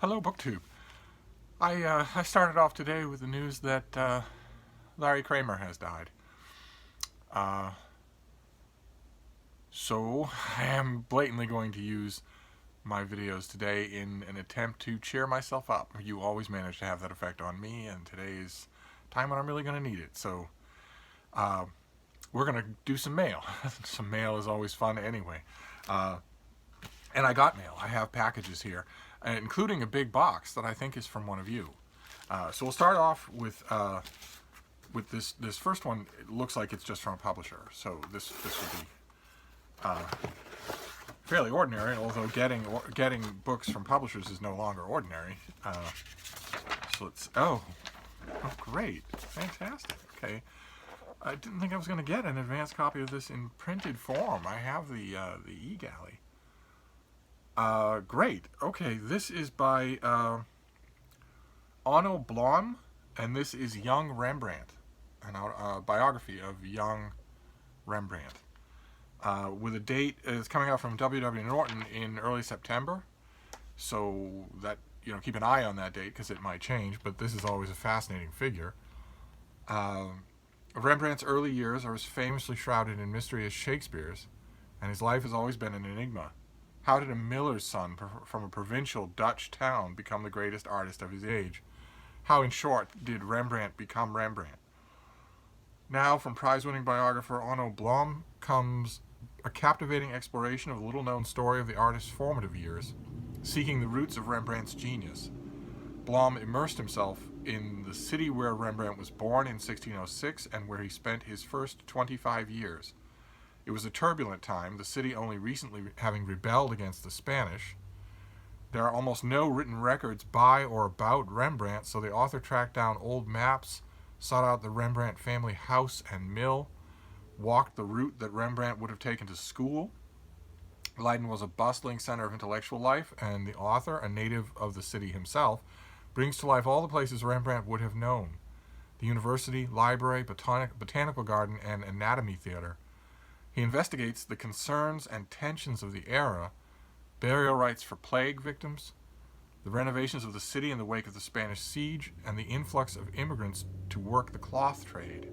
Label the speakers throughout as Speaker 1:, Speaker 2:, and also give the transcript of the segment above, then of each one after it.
Speaker 1: Hello, BookTube. I started off today with the news that Larry Kramer has died. Uh, so I am blatantly going to use my videos today in an attempt to cheer myself up. You always manage to have that effect on me, and today's time when I'm really going to need it. So we're going to do some mail. Some mail is always fun anyway. And I got mail. I have packages here, including a big box that I think is from one of you. So we'll start off with this first one. It looks like it's just from a publisher. So this will be fairly ordinary, although getting books from publishers is no longer ordinary. So let's. Oh, great, fantastic. Okay, I didn't think I was going to get an advanced copy of this in printed form. I have the e-galley. Great. Okay, this is by Onno Blom, and this is Young Rembrandt, a biography of young Rembrandt. With a date, it's coming out from W.W. Norton in early September, so that, keep an eye on that date because it might change, but this is always a fascinating figure. Rembrandt's early years are as famously shrouded in mystery as Shakespeare's, and his life has always been an enigma. How did a miller's son from a provincial Dutch town become the greatest artist of his age? How, in short, did Rembrandt become Rembrandt? Now, from prize-winning biographer Onno Blom comes a captivating exploration of the little-known story of the artist's formative years, seeking the roots of Rembrandt's genius. Blom immersed himself in the city where Rembrandt was born in 1606 and where he spent his first 25 years. It was a turbulent time, the city only recently having rebelled against the Spanish. There are almost no written records by or about Rembrandt, so the author tracked down old maps, sought out the Rembrandt family house and mill, walked the route that Rembrandt would have taken to school. Leiden was a bustling center of intellectual life, and the author, a native of the city himself, brings to life all the places Rembrandt would have known: the university, library, botanical garden, and anatomy theater. He investigates the concerns and tensions of the era, burial rites for plague victims, the renovations of the city in the wake of the Spanish siege, and the influx of immigrants to work the cloth trade.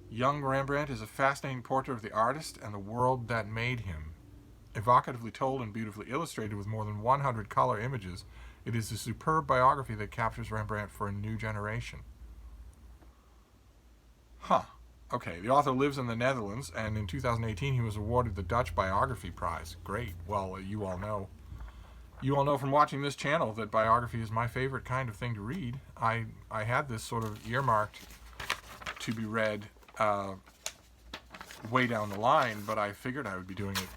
Speaker 1: Young Rembrandt is a fascinating portrait of the artist and the world that made him. Evocatively told and beautifully illustrated with more than 100 color images, it is a superb biography that captures Rembrandt for a new generation. Okay, the author lives in the Netherlands, and in 2018 he was awarded the Dutch Biography Prize. Great. Well, you all know from watching this channel that biography is my favorite kind of thing to read. I had this sort of earmarked to be read way down the line, but I figured I would be doing it.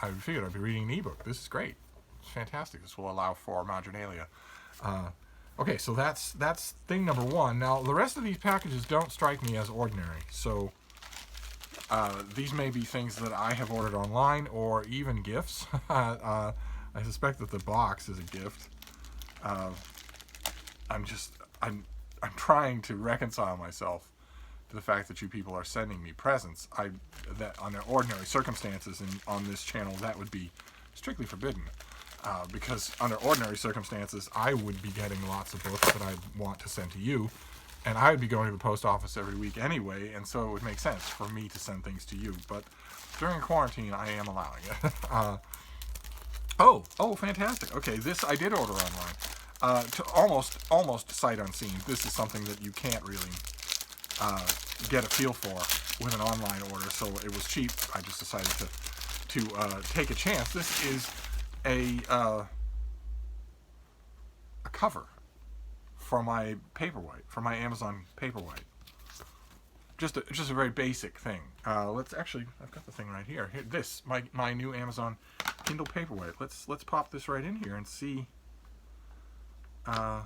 Speaker 1: I figured I'd be reading an ebook. This is great. It's fantastic. This will allow for marginalia. Okay, so that's thing number one. Now, the rest of these packages don't strike me as ordinary. So these may be things that I have ordered online or even gifts. I suspect that the box is a gift. I'm trying to reconcile myself to the fact that you people are sending me presents. That under ordinary circumstances on this channel, that would be strictly forbidden. Because under ordinary circumstances, I would be getting lots of books that I want to send to you, and I would be going to the post office every week anyway, and so it would make sense for me to send things to you. But during quarantine, I am allowing it. Oh, fantastic. Okay, this I did order online. To almost sight unseen. This is something that you can't really get a feel for with an online order, so it was cheap. I just decided to take a chance. This is a cover for my paperwhite, for my Amazon paperwhite. Just a very basic thing. Let's actually, I've got the thing right here. This, my new Amazon Kindle paperwhite. Let's pop this right in here and see how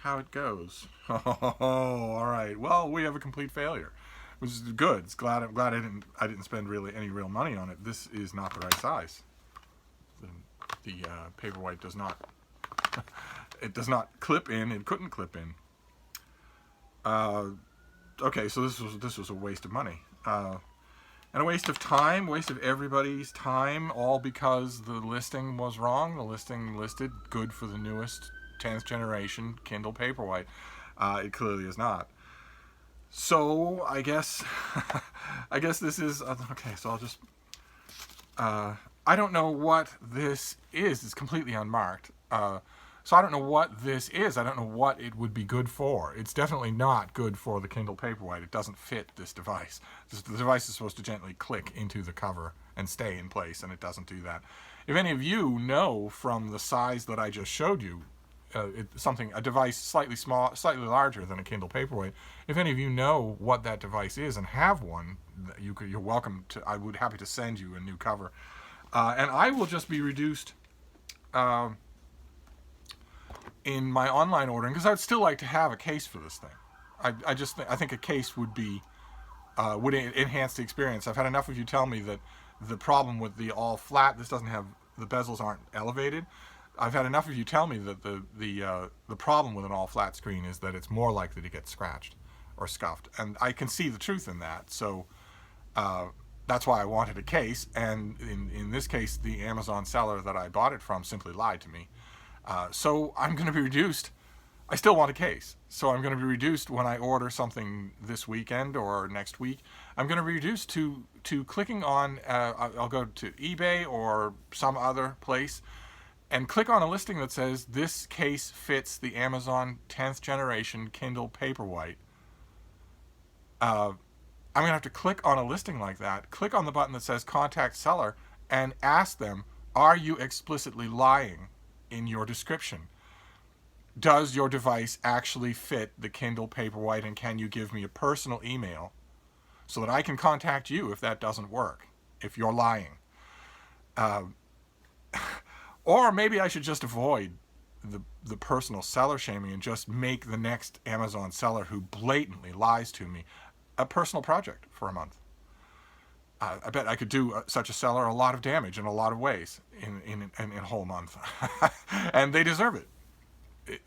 Speaker 1: it goes. Oh, all right. Well, we have a complete failure, which is good. I'm glad I didn't spend any real money on it. This is not the right size. The paperwhite does not it does not clip in. It couldn't clip in. Okay, so this was a waste of money. And a waste of time, waste of everybody's time, all because the listing was wrong. The listing listed good for the newest 10th generation Kindle Paperwhite. It clearly is not. So I guess this is okay. So I'll just I don't know what this is. It's completely unmarked. So I don't know what this is. I don't know what it would be good for. It's definitely not good for the Kindle Paperwhite. It doesn't fit this device. The device is supposed to gently click into the cover and stay in place, and it doesn't do that. If any of you know from the size that I just showed you, a device slightly larger than a Kindle Paperwhite, if any of you know what that device is and have one, you're welcome to. I would happy to send you a new cover, and I will just be reduced in my online ordering, because I would still like to have a case for this thing. I think a case would enhance the experience. I've had enough of you tell me that the problem with the all flat, the bezels aren't elevated. I've had enough of you tell me that the problem with an all flat screen is that it's more likely to get scratched or scuffed, and I can see the truth in that. So that's why I wanted a case, and in this case, the Amazon seller that I bought it from simply lied to me. So I'm going to be reduced. I still want a case. So I'm going to be reduced when I order something this weekend or next week. I'm going to be reduced to clicking on, I'll go to eBay or some other place and click on a listing that says this case fits the Amazon 10th generation Kindle Paperwhite. I'm going to have to click on a listing like that, click on the button that says contact seller, and ask them, are you explicitly lying in your description? Does your device actually fit the Kindle Paperwhite, and can you give me a personal email so that I can contact you if that doesn't work, if you're lying? Or maybe I should just avoid the personal seller shaming and just make the next Amazon seller who blatantly lies to me a personal project for a month. I bet I could do such a seller a lot of damage in a lot of ways in a whole month. And they deserve it.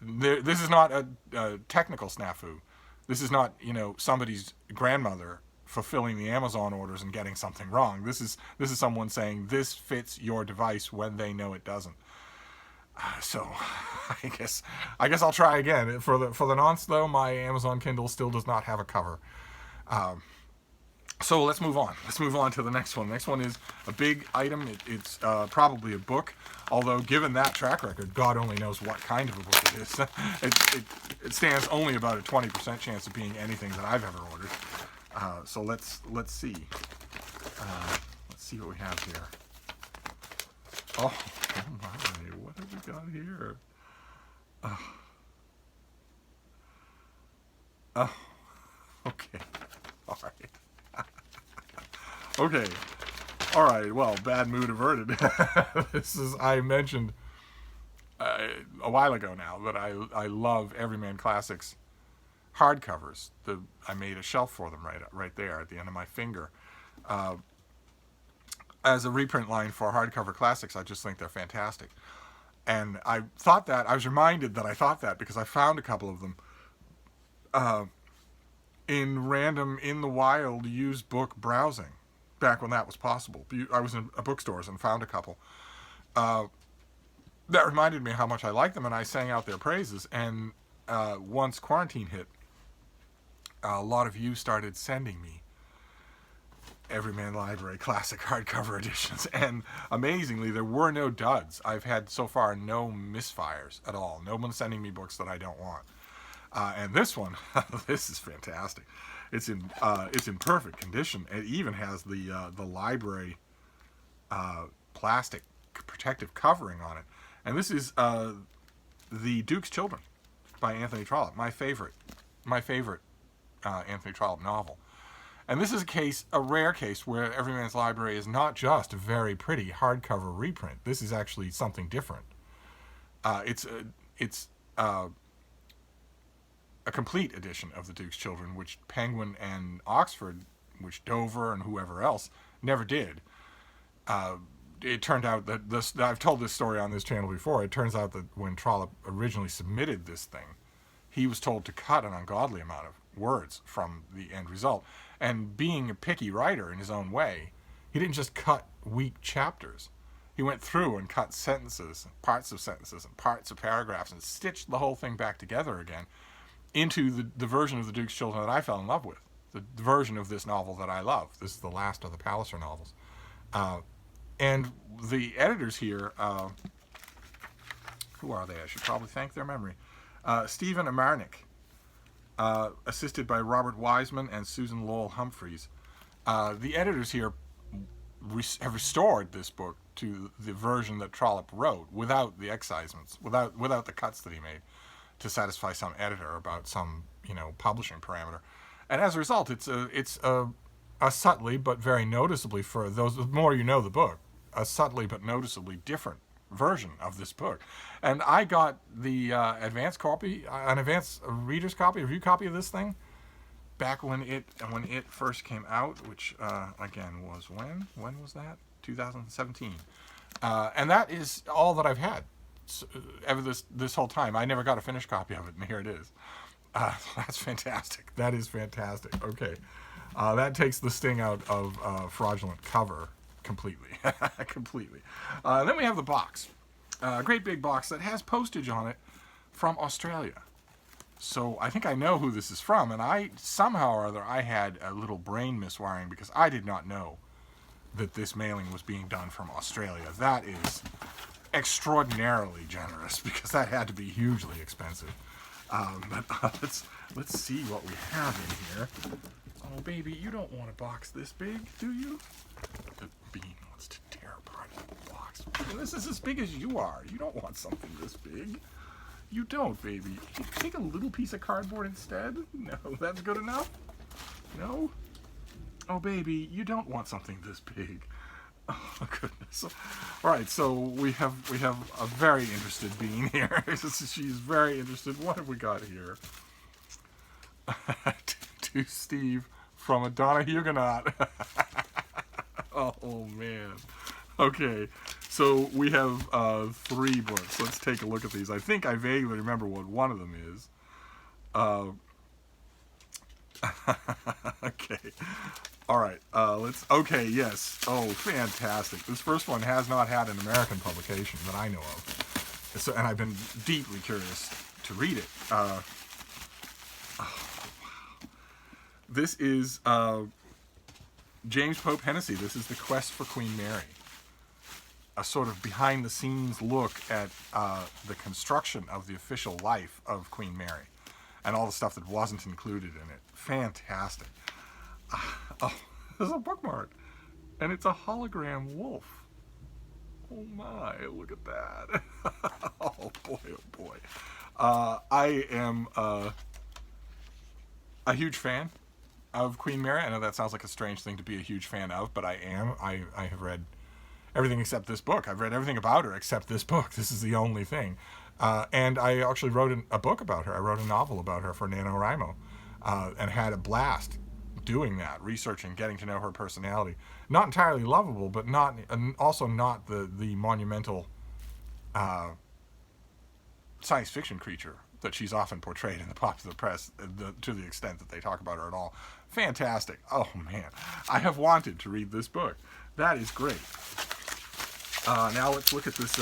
Speaker 1: This is not a technical snafu. This is not, somebody's grandmother fulfilling the Amazon orders and getting something wrong. This is someone saying this fits your device when they know it doesn't. So I guess I'll try again. For the nonce though, my Amazon Kindle still does not have a cover. So let's move on. Let's move on to the next one. The next one is a big item. It's probably a book, although given that track record, God only knows what kind of a book it is. It stands only about a 20% chance of being anything that I've ever ordered. So let's see. Let's see what we have here. Oh my! What have we got here? Oh, okay. All right. Okay. All right. Well, bad mood averted. I mentioned a while ago now that I love Everyman Classics hardcovers. I made a shelf for them right there at the end of my finger. As a reprint line for hardcover classics, I just think they're fantastic. And I was reminded that I thought that because I found a couple of them in random, in the wild, used book browsing, back when that was possible. I was in a bookstores and found a couple. That reminded me how much I liked them, and I sang out their praises. And once quarantine hit, a lot of you started sending me Everyman Library Classic hardcover editions, and amazingly, there were no duds. I've had so far no misfires at all. No one sending me books that I don't want. And this one, this is fantastic. It's in perfect condition. It even has the library plastic protective covering on it. And this is The Duke's Children by Anthony Trollope, my favorite Anthony Trollope novel. And this is a rare case where Everyman's Library is not just a very pretty hardcover reprint. This is actually something different. It's a complete edition of The Duke's Children, which Penguin and Oxford, which Dover and whoever else never did. It turned out that I've told this story on this channel before. It turns out that when Trollope originally submitted this thing, he was told to cut an ungodly amount of words from the end result. And being a picky writer in his own way, he didn't just cut weak chapters. He went through and cut sentences, parts of sentences, and parts of paragraphs, and stitched the whole thing back together again into the version of The Duke's Children that I fell in love with, the version of this novel that I love. This is the last of the Palliser novels. And the editors here, who are they? I should probably thank their memory. Stephen Amarnick, assisted by Robert Wiseman and Susan Lowell Humphreys. The editors here have restored this book to the version that Trollope wrote, without the excisements, without the cuts that he made, to satisfy some editor about some publishing parameter. And as a result, it's a subtly but very noticeably, for those the more you know the book, a subtly but noticeably different version of this book. And I got the advance copy, an advance reader's copy, review copy of this thing, back when it first came out, which again was when was that? 2017. And that is all that I've had ever this whole time. I never got a finished copy of it, and here it is. That's fantastic. That is fantastic. Okay. That takes the sting out of fraudulent cover completely. Completely. Then we have the box. A great big box that has postage on it from Australia. So I think I know who this is from, and I somehow or other I had a little brain miswiring because I did not know that this mailing was being done from Australia. That is extraordinarily generous, because that had to be hugely expensive. But let's see what we have in here. Oh, baby, you don't want a box this big, do you? The bean wants to tear apart the box. This is as big as you are. You don't want something this big. You don't, baby. Take a little piece of cardboard instead. No, that's good enough. No? Oh, baby, you don't want something this big. Oh, goodness. All right, so we have a very interested being here. She's very interested. What have we got here? To Steve from a Donoghue. Oh, man. Okay, so we have 3 books. Let's take a look at these. I think I vaguely remember what one of them is. Okay. All right. Okay, yes. Oh, fantastic. This first one has not had an American publication that I know of. So, and I've been deeply curious to read it. Oh, wow. This is James Pope Hennessy. This is The Quest for Queen Mary. A sort of behind-the-scenes look at the construction of the official life of Queen Mary and all the stuff that wasn't included in it. Fantastic. Oh, there's a bookmark, and it's a hologram wolf. Oh my, look at that. Oh boy, oh boy. I am a huge fan of Queen Mary. I know that sounds like a strange thing to be a huge fan of, but I am. I have read everything except this book. I've read everything about her except this book. This is the only thing. And I actually wrote a book about her. I wrote a novel about her for NaNoWriMo, and had a blast doing that, researching, getting to know her personality. Not entirely lovable, but also not the monumental science fiction creature that she's often portrayed in the popular press, to the extent that they talk about her at all. Fantastic. Oh, man. I have wanted to read this book. That is great. Now let's look at this.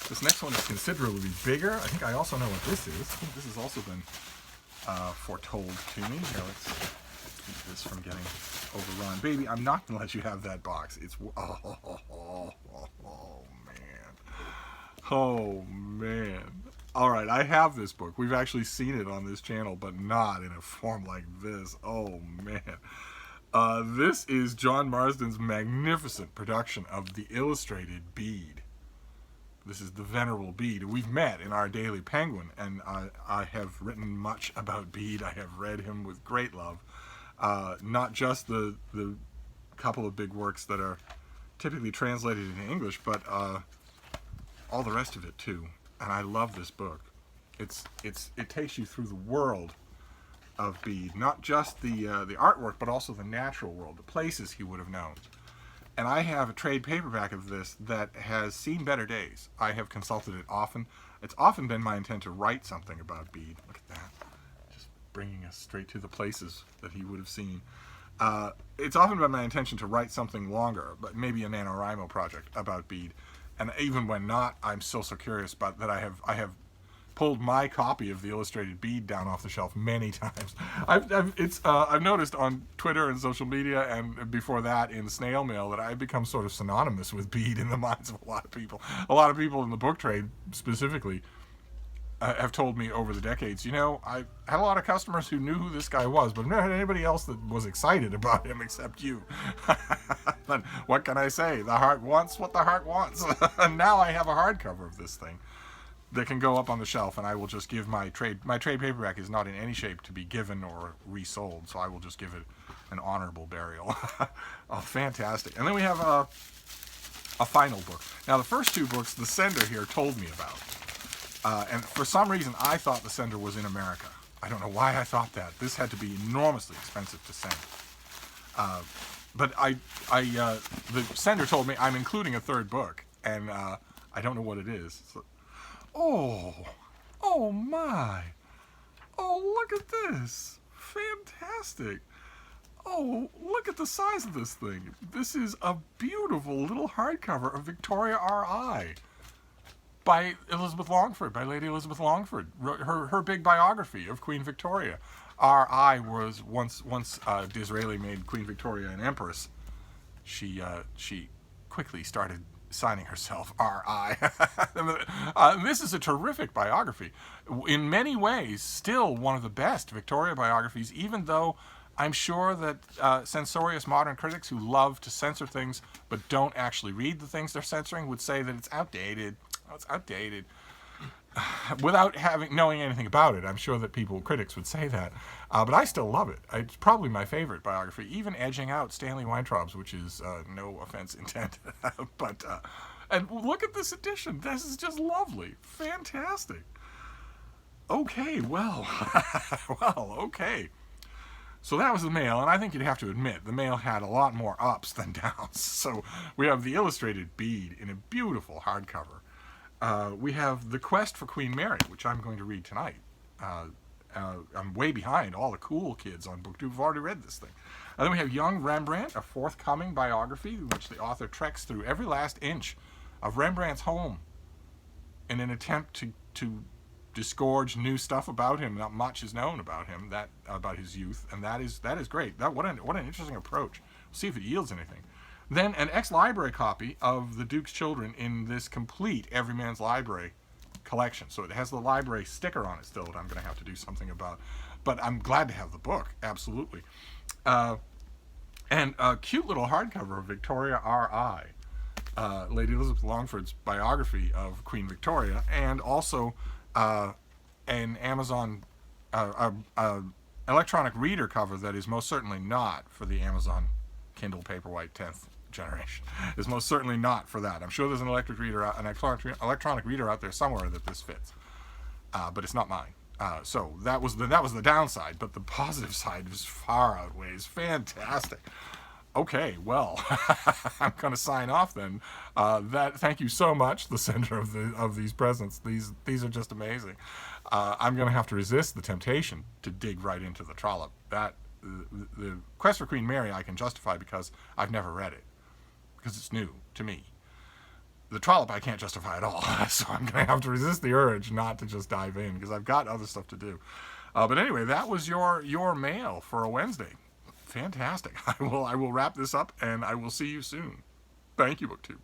Speaker 1: This next one is considerably bigger. I think I also know what this is. I think this has also been foretold to me. Here, let's keep this from getting overrun. Baby, I'm not going to let you have that box. It's... Oh, man. Oh, man. All right, I have this book. We've actually seen it on this channel, but not in a form like this. Oh, man. This is John Marsden's magnificent production of the illustrated Bede. This is the Venerable Bede. We've met in our Daily Penguin, and I have written much about Bede. I have read him with great love. Not just the couple of big works that are typically translated into English, but all the rest of it too. And I love this book. It takes you through the world of Bede, not just the artwork, but also the natural world, the places he would have known. And I have a trade paperback of this that has seen better days. I have consulted it often. It's often been my intent to write something about Bede. Look at that. Just bringing us straight to the places that he would have seen. It's often been my intention to write something longer, but maybe a NaNoWriMo project about Bede. And even when not, I'm still so curious about that. I have pulled my copy of the illustrated Bede down off the shelf many times. I've noticed on Twitter and social media, and before that in snail mail, that I've become sort of synonymous with Bede in the minds of a lot of people. A lot of people in the book trade specifically have told me over the decades, I had a lot of customers who knew who this guy was, but never had anybody else that was excited about him except you. But what can I say? The heart wants what the heart wants. And now I have a hardcover of this thing that can go up on the shelf, and I will just give my trade paperback is not in any shape to be given or resold, so I will just give it an honorable burial. Oh, fantastic. And then we have a final book. Now, the first two books, the sender here told me about. And for some reason, I thought the sender was in America. I don't know why I thought that. This had to be enormously expensive to send. But the sender told me I'm including a third book, and I don't know what it is. So, oh my! Oh, look at this! Fantastic! Oh, look at the size of this thing. This is a beautiful little hardcover of Victoria R.I. by Elizabeth Longford, by Lady Elizabeth Longford. Her big biography of Queen Victoria. R.I. was once Disraeli made Queen Victoria an empress. She quickly started signing herself R.I. This is a terrific biography. In many ways, still one of the best Victoria biographies, even though I'm sure that censorious modern critics who love to censor things but don't actually read the things they're censoring would say that it's outdated. Oh, it's outdated. Without knowing anything about it, I'm sure that critics would say that. But I still love it. It's probably my favorite biography, even edging out Stanley Weintraub's, which is no offense intended. But and look at this edition. This is just lovely. Fantastic. Okay, well, okay. So that was the mail, and I think you'd have to admit the mail had a lot more ups than downs. So we have the illustrated Bede in a beautiful hardcover. We have The Quest for Queen Mary, which I'm going to read tonight. I'm way behind all the cool kids on BookTube who've already read this thing. And then we have Young Rembrandt, a forthcoming biography in which the author treks through every last inch of Rembrandt's home in an attempt to disgorge new stuff about him. Not much is known about him, about his youth, and that is great. What an interesting approach. We'll see if it yields anything. Then an ex-library copy of The Duke's Children in this complete Everyman's Library collection. So it has the library sticker on it still that I'm going to have to do something about. But I'm glad to have the book, absolutely. And a cute little hardcover of Victoria R.I., Lady Elizabeth Longford's biography of Queen Victoria, and also an Amazon electronic reader cover that is most certainly not for the Amazon Kindle Paperwhite 10th generation. Is most certainly not for that. I'm sure there's an electronic reader out there somewhere that this fits, but it's not mine. So that was the downside, but the positive side is far outweighs. Fantastic. Okay, well, I'm going to sign off then. Thank you so much, the sender of these presents. These are just amazing. I'm going to have to resist the temptation to dig right into the trollop. The Quest for Queen Mary I can justify because I've never read it, because it's new to me. The trollop I can't justify at all, so I'm going to have to resist the urge not to just dive in, because I've got other stuff to do. But anyway, that was your mail for a Wednesday. Fantastic. I will wrap this up, and I will see you soon. Thank you, BookTube.